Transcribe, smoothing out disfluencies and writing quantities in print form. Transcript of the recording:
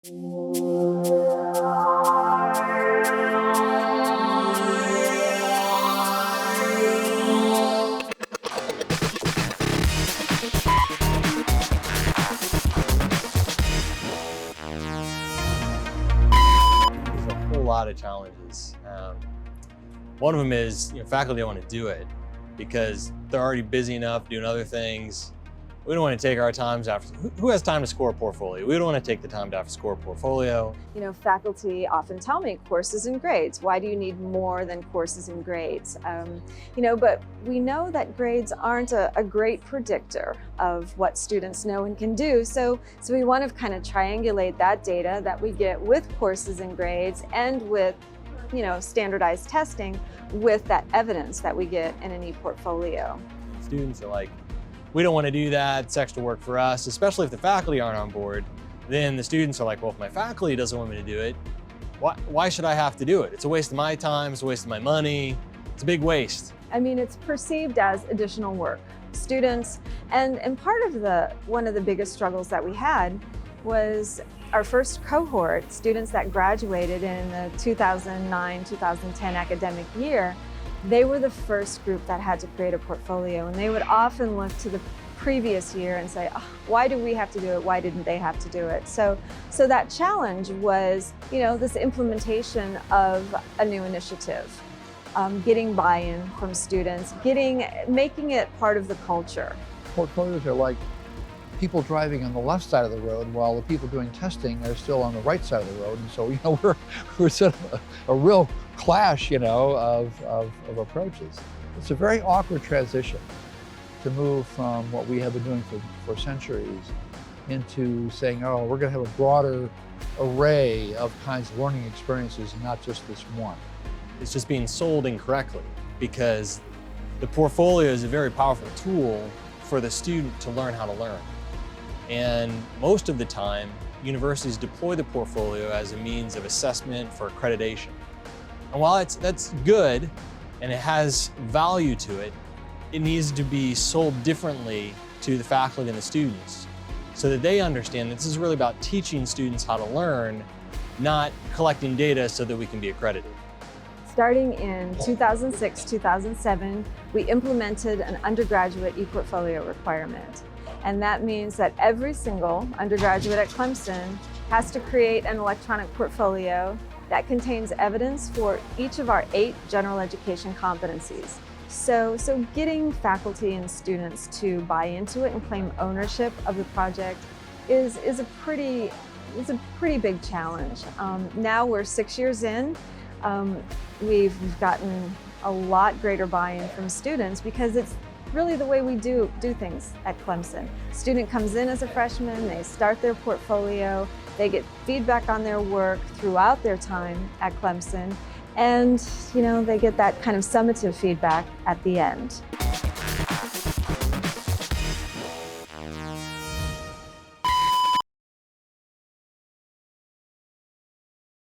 There's a whole lot of challenges. One of them is, faculty don't want to do it because they're already busy enough doing other things. We don't want to take our times after. Who has time to score a portfolio? We don't want to take the time to have to score a portfolio. Faculty often tell me courses and grades. Why do you need more than courses and grades? But we know that grades aren't a great predictor of what students know and can do. So we want to kind of triangulate that data that we get with courses and grades and with standardized testing with that evidence that we get in an e-portfolio. Students are like, we don't want to do that, it's extra work for us, especially if the faculty aren't on board. Then the students are like, well, if my faculty doesn't want me to do it, why should I have to do it? It's a waste of my time, it's a waste of my money, it's a big waste. It's perceived as additional work. Students, and part of one of the biggest struggles that we had was our first cohort, students that graduated in the 2009-2010 academic year. They were the first group that had to create a portfolio, and they would often look to the previous year and say, oh, why do we have to do it? Why didn't they have to do it? So that challenge was, this implementation of a new initiative, getting buy-in from students, making it part of the culture. Portfolios are like people driving on the left side of the road while the people doing testing are still on the right side of the road. And so, we're sort of a real clash, of approaches. It's a very awkward transition to move from what we have been doing for centuries into saying, oh, we're going to have a broader array of kinds of learning experiences and not just this one. It's just being sold incorrectly because the portfolio is a very powerful tool for the student to learn how to learn. And most of the time, universities deploy the portfolio as a means of assessment for accreditation. And while that's good and it has value to it, it needs to be sold differently to the faculty and the students so that they understand that this is really about teaching students how to learn, not collecting data so that we can be accredited. Starting in 2006-2007, we implemented an undergraduate e-portfolio requirement. And that means that every single undergraduate at Clemson has to create an electronic portfolio that contains evidence for each of our 8 general education competencies. So getting faculty and students to buy into it and claim ownership of the project is a pretty big challenge. Now we're 6 years in. We've gotten a lot greater buy-in from students because it's really the way we do things at Clemson. Student comes in as a freshman, they start their portfolio, they get feedback on their work throughout their time at Clemson, and they get that kind of summative feedback at the end.